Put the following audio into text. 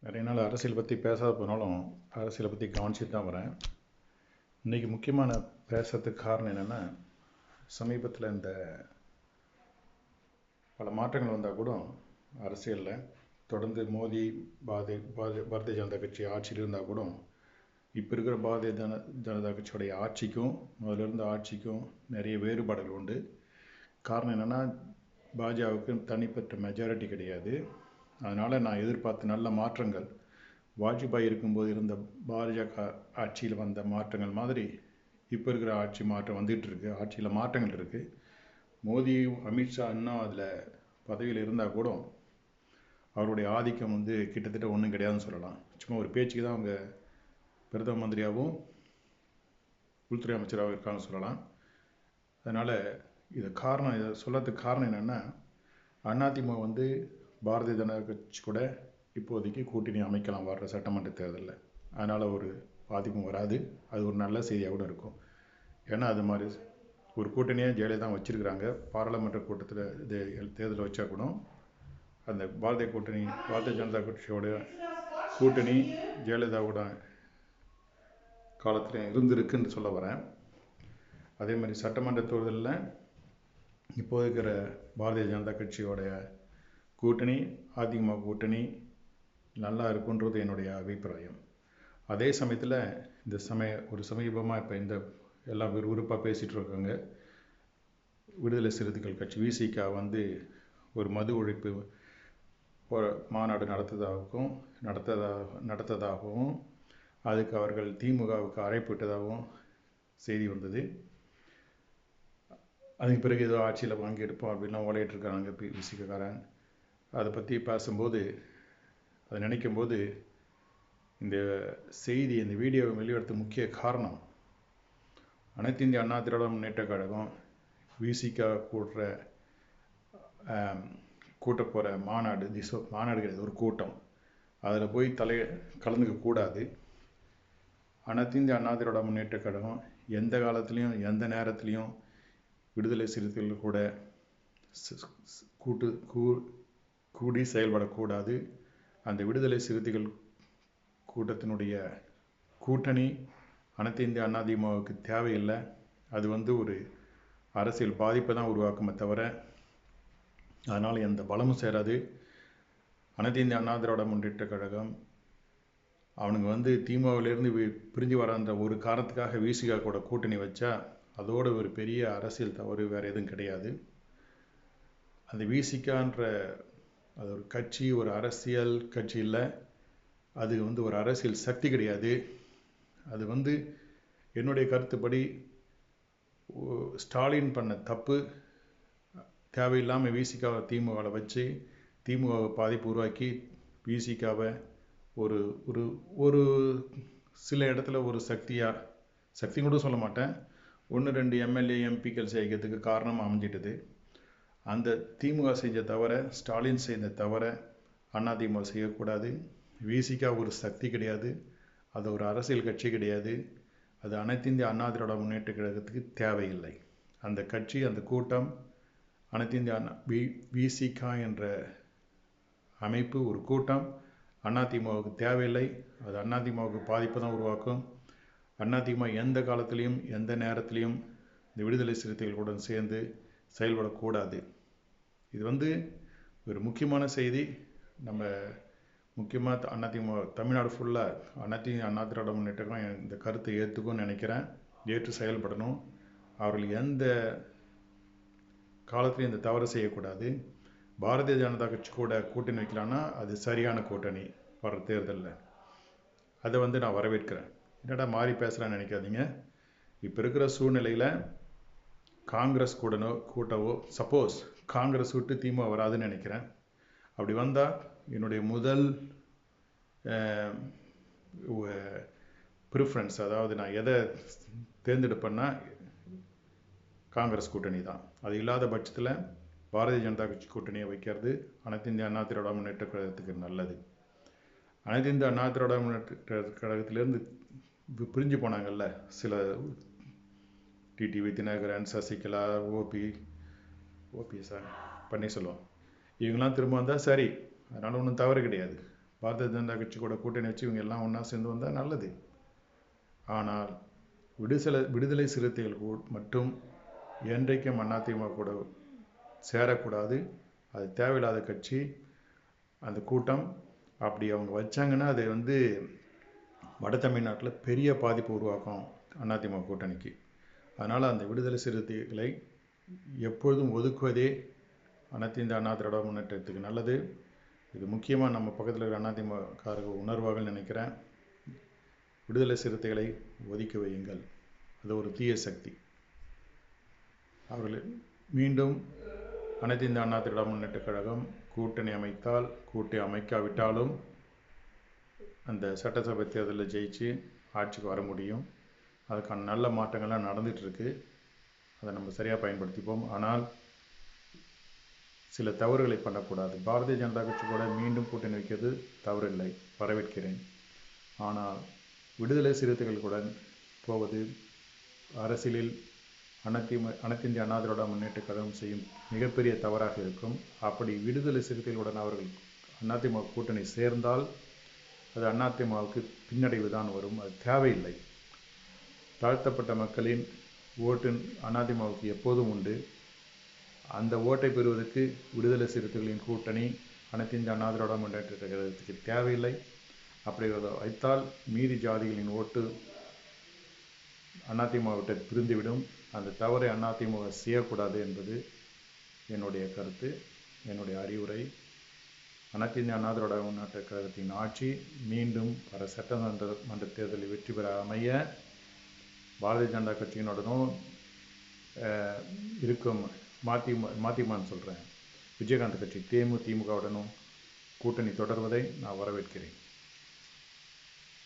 நிறைய நாள் அரசியல் பற்றி பேசாத போனாலும் அரசியலை பற்றி கவனிச்சுட்டு தான் வரேன். இன்றைக்கி முக்கியமான பேசுறதுக்கு காரணம் என்னென்னா, சமீபத்தில் இந்த பல மாற்றங்கள் வந்தால் கூட அரசியலில் தொடர்ந்து மோடி பாரதிய ஜனதா கட்சி ஆட்சியில் இருந்தால் கூட இப்போ இருக்கிற பாரதிய ஜனதா கட்சியோடைய ஆட்சிக்கும் முதல்ல இருந்த ஆட்சிக்கும் நிறைய வேறுபாடுகள் உண்டு. காரணம் என்னென்னா, பாஜகவுக்கு தனிப்பட்ட மெஜாரிட்டி கிடையாது. அதனால் நான் எதிர்பார்த்த நல்ல மாற்றங்கள் வாஜ்பாய் இருக்கும்போது இருந்த பாஜக ஆட்சியில் வந்த மாற்றங்கள் மாதிரி இப்போ இருக்கிற ஆட்சி மாற்றம் வந்துகிட்ருக்கு. ஆட்சியில் மாற்றங்கள் இருக்குது. மோடி அமித்ஷா இன்னும் அதில் பதவியில் இருந்தால் கூட அவருடைய ஆதிக்கம் கிட்டத்தட்ட ஒன்றும் கிடையாதுன்னு சொல்லலாம். சும்மா ஒரு பேச்சுக்கு தான் அவங்க பிரதம மந்திரியாகவும் உள்துறை அமைச்சராகவும் இருக்காங்கன்னு சொல்லலாம். அதனால் இதை சொல்லறதுக்கு காரணம் என்னென்னா, அதிமுக பாரதிய ஜனதா கட்சி கூட இப்போதைக்கு கூட்டணி அமைக்கலாம் வர்ற சட்டமன்ற தேர்தலில். அதனால் ஒரு பாதிப்பும் வராது. அது ஒரு நல்ல செய்தியாக கூட இருக்கும். ஏன்னா அது மாதிரி ஒரு கூட்டணியை ஜெயலலிதா வச்சுருக்கிறாங்க. பாராளுமன்ற கூட்டத்தில் தேர்தல் வச்சா கூட அந்த பாரதிய ஜனதா கட்சியோட கூட்டணி ஜெயலலிதாவோட காலத்தில் இருந்திருக்குன்னு சொல்ல வரேன். அதே மாதிரி சட்டமன்ற தேர்தலில் இப்போ இருக்கிற பாரதிய ஜனதா கட்சியோடைய கூட்டணி அதிமுக கூட்டணி நல்லா இருக்குன்றது என்னுடைய அபிப்பிராயம். அதே சமயத்தில் இந்த சமீபமாக இப்போ இந்த எல்லாம் விறுவிறுப்பாக பேசிகிட்டு இருக்காங்க. விடுதலை சிறுத்தைகள் கட்சி விசிகா ஒரு மது ஒழிப்பு மாநாடு நடத்ததாகவும் அதுக்கு அவர்கள் திமுகவுக்கு அழைப்பிட்டதாகவும் செய்தி வந்தது. அதுக்கு பிறகு ஏதோ ஆட்சியில் வாங்கியிருப்போம் அப்படின்லாம் ஓலையிட்டு இருக்காங்க விசிகாரன். அதை பற்றி பேசும்போது, அதை நினைக்கும்போது, இந்த செய்தி இந்த வீடியோவை வெளியிடுறதுக்கு முக்கிய காரணம் அனைத்து இந்திய அண்ணா திராவிட முன்னேற்ற கழகம் விசிகா கூட்ட போகிற மாநாடு கிடையாது, ஒரு கூட்டம். அதில் போய் கலந்துக்க கூடாது. அனைத்து இந்திய அண்ணா திராவிட முன்னேற்ற கழகம் எந்த காலத்துலேயும் எந்த நேரத்துலையும் விடுதலை சிறுத்தைகள் கூட கூடி செயல்படக்கூடாது. அந்த விடுதலை சிறுத்தைகள் கூட்டத்தினுடைய கூட்டணி அனைத்து இந்திய அதிமுகவுக்கு தேவையில்லை. அது ஒரு அரசியல் பாதிப்பை தான் உருவாக்குமே தவிர அதனால் எந்த பலமும் சேராது. அனைத்து இந்திய அண்ணா திராவிட முன்னேற்ற கழகம் அவனுங்க திமுகவிலேருந்து பிரிஞ்சு வர அந்த ஒரு காரணத்துக்காக விசிகா கூட கூட்டணி வச்சா அதோட ஒரு பெரிய அரசியல் தவறு வேறு எதுவும் கிடையாது. அந்த விசிகான்ற அது ஒரு கட்சி, ஒரு அரசியல் கட்சி இல்லை. அது ஒரு அரசியல் சக்தி கிடையாது. அது என்னுடைய கருத்துப்படி ஸ்டாலின் பண்ண தப்பு. தேவையில்லாமல் விசிகாவை திமுகவில் வச்சு திமுகவை பாதிப்பு உருவாக்கி விசிகாவை ஒரு ஒரு ஒரு சில இடத்துல ஒரு சக்தி கூட சொல்ல மாட்டேன், 1-2 எம்எல்ஏ எம்பிக்கள் செய்கிறதுக்கு காரணம் அமைஞ்சிட்டது. அந்த திமுக செஞ்ச தவிர, ஸ்டாலின் செய்த தவிர அதிமுக செய்யக்கூடாது. விசிகா ஒரு சக்தி கிடையாது. அது ஒரு அரசியல் கட்சி கிடையாது. அது அனைத்து இந்திய அண்ணா திராவிட முன்னேற்ற கழகத்துக்கு தேவையில்லை. அந்த கட்சி, அந்த கூட்டம், அனைத்து இந்திய விசிகா என்ற அமைப்பு, ஒரு கூட்டம் அதிமுகவுக்கு தேவையில்லை. அது அதிமுகவுக்கு பாதிப்பு தான் உருவாக்கும். அதிமுக எந்த காலத்திலையும் எந்த நேரத்திலையும் இந்த விடுதலை சிறுத்தைகளுடன் சேர்ந்து செயல்படக்கூடாது. இது ஒரு முக்கியமான செய்தி. நம்ம முக்கியமாக அதிமுக தமிழ்நாடு ஃபுல்லாக அனைத்து அண்ணா திராவிட முன்னேற்றம் இந்த கருத்தை ஏற்றுக்கும்னு நினைக்கிறேன். ஏற்று செயல்படணும். அவர்கள் எந்த காலத்திலையும் இந்த தவறு செய்யக்கூடாது. பாரதிய ஜனதா கட்சி கூட கூட்டணி வைக்கலான்னா அது சரியான கூட்டணி வர தேர்தலில். அதை நான் வரவேற்கிறேன். என்னடா மாறி பேசுகிறான்னு நினைக்காதீங்க. இப்போ இருக்கிற சூழ்நிலையில் காங்கிரஸ் கூட்டவோ சப்போஸ் காங்கிரஸ் விட்டு திமுக வராதுன்னு நினைக்கிறேன். அப்படி வந்தால் என்னுடைய முதல் ப்ரிஃபரன்ஸ், அதாவது நான் எதை தேர்ந்தெடுப்பேன்னா காங்கிரஸ் கூட்டணி தான். அது இல்லாத பட்சத்தில் பாரதிய ஜனதா கட்சி கூட்டணியை வைக்கிறது அனைத்து இந்திய அண்ணா திராவிட முன்னேற்ற கழகத்துக்கு நல்லது. அனைத்து இந்திய அண்ணா திராவிட முன்னேற்ற கழகத்திலேருந்து பிரிஞ்சு போனாங்கல்ல சில, டிடிவி தினகரன், சசிகலா, ஓபிஎஸ், பன்னீர்செல்வம், இவங்கெல்லாம் திரும்ப வந்தால் சரி, அதனால் ஒன்றும் தவறு கிடையாது. பாரதிய ஜனதா கட்சி கூட கூட்டணி வச்சு இவங்க எல்லாம் ஒன்றா சேர்ந்து வந்தால் நல்லது. ஆனால் விடுதலை சிறுத்தைகள் மட்டும் என்றைக்கும் அதிமுக கூட சேரக்கூடாது. அது தேவையில்லாத கட்சி. அந்த கூட்டம் அப்படி அவங்க வச்சாங்கன்னா அது வட தமிழ்நாட்டில் பெரிய பாதிப்பு உருவாக்கும் அதிமுக கூட்டணிக்கு. அதனால் அந்த விடுதலை சிறுத்தைகளை எப்பொழுதும் ஒதுக்குவதே அனைத்து இந்திய அண்ணா திராவிட முன்னேற்றத்துக்கு நல்லது. இது முக்கியமாக நம்ம பக்கத்தில் இருக்கிற அதிமுக உணர்வாக நினைக்கிறேன். விடுதலை சிறுத்தைகளை ஒதுக்கி வையுங்கள். அது ஒரு தீய சக்தி. அவர்கள் மீண்டும் அனைத்து இந்திய அண்ணா திராவிட முன்னேற்றக் கழகம் கூட்டணி அமைத்தால், கூட்டணி அமைக்காவிட்டாலும் அந்த சட்டசபை தேர்தலில் ஜெயிச்சு ஆட்சிக்கு வர முடியும். அதுக்கான நல்ல மாற்றங்கள்லாம் நடந்துகிட்ருக்கு. அதை நம்ம சரியாக பயன்படுத்திப்போம். ஆனால் சில தவறுகளை பண்ணக்கூடாது. பாரதிய ஜனதா கட்சி கூட மீண்டும் கூட்டணி வைக்கிறது தவறில்லை, வரவேற்கிறேன். ஆனால் விடுதலை சிறுத்தைகளுடன் போவது அரசியலில் அனைத்து இந்திய அண்ணா திராவிட முன்னேற்றக் கழகம் செய்யும் மிகப்பெரிய தவறாக இருக்கும். அப்படி விடுதலை சிறுத்தைகளுடன் அவர்கள் அதிமுக கூட்டணி சேர்ந்தால் அது அதிமுகவுக்கு பின்னடைவு தான் வரும். அது தேவையில்லை. தாழ்த்தப்பட்ட மக்களின் ஓட்டு அதிமுகவுக்கு எப்போதும் உண்டு. அந்த ஓட்டை பெறுவதற்கு விடுதலை சிறுத்தைகளின் கூட்டணி அனைத்து இந்திய அண்ணா திராவிட முன்னேற்ற கழகத்துக்கு தேவையில்லை. அப்படி வைத்தால் மீதி ஜாதிகளின் ஓட்டு அதிமுகவிட்ட பிரிந்துவிடும். அந்த தவறை அதிமுக செய்யக்கூடாது என்பது என்னுடைய கருத்து, என்னுடைய அறிவுரை. அனைத்து இந்திய அண்ணா திராவிட முன்னேற்ற கழகத்தின் ஆட்சி மீண்டும் வர சட்டமன்ற தேர்தலில் வெற்றி பெற அமைய பாரதிய ஜனதா கட்சியினுடனும் இருக்கும் மதிமுகன்னு சொல்கிறேன், விஜயகாந்த் கட்சி தேமுதிகவுடனும் கூட்டணி தொடர்வதை நான் வரவேற்கிறேன்.